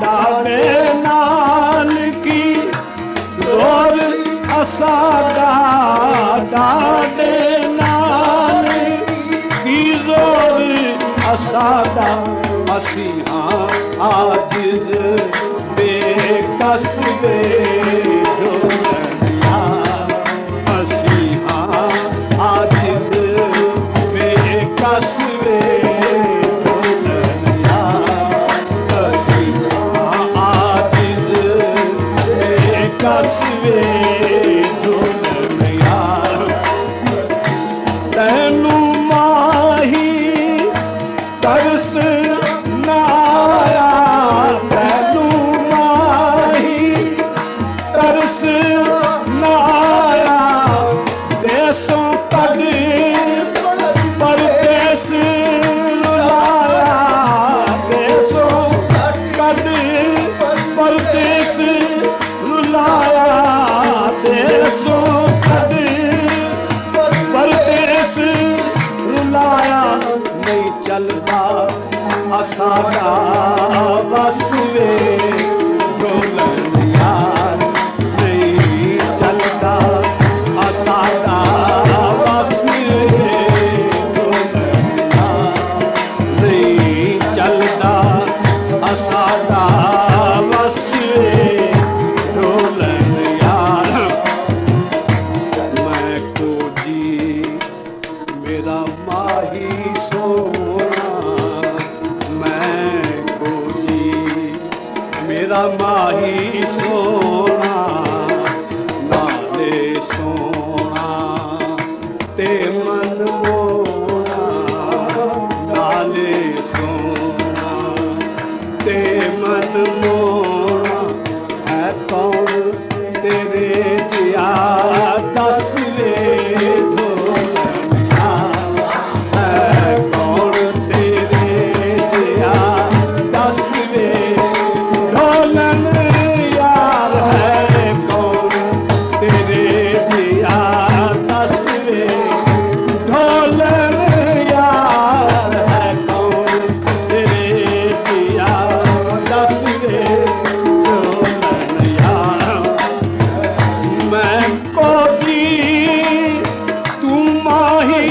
दादे नाल की असी हाँ आजिज़ बेकस बेदोलनिया असी हाँ आजिज़ बेकस बेदोलनिया असी हाँ आजिज़ बेकस बेदोलनिया तैनू माही तरस ना आया तैनू माही तरस ना आया देसों कद परदेस रुलाया देसों कद परदेस रुलाया देसों कद परदेस रुलाया नहीं चलता असादा बस वे डोलनिया नहीं चलता असादा बस वे डोलनिया नहीं चलता असादा बस वे डोलनिया मैं को जी मेरा माही सोना मैं को जी मेरा माही सोना नाले सोना ते मन मोना नाले सोना ते मन मोना है कौन तेरे दिया दस वे ढोलनिया है कौन तेरे दिया दस वे ढोलन यार है कौन तेरे दिया दस वे ढोलन यार है कौन तेरे दिया दस वे ढोलन यार मैं को दी तू माही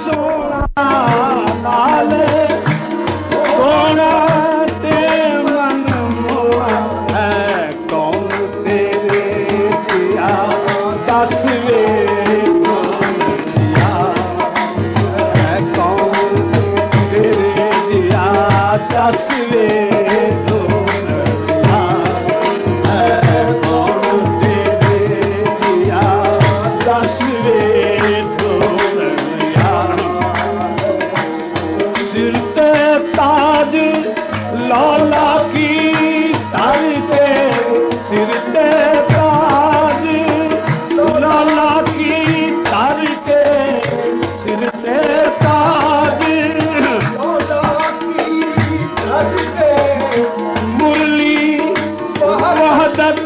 सोना लाल सोना ते मन मोहा है कौन तेरे दिया दस वे ढोलनिया है कौन तेरे दिया दस वे ढोलनिया है कौन तेरे दिया दस वे ढोलनिया सिर ते ताज लाला की तर के सिर ते ताज लाला की तर के सिर ते ताज लाला की तर के मुरली वहदत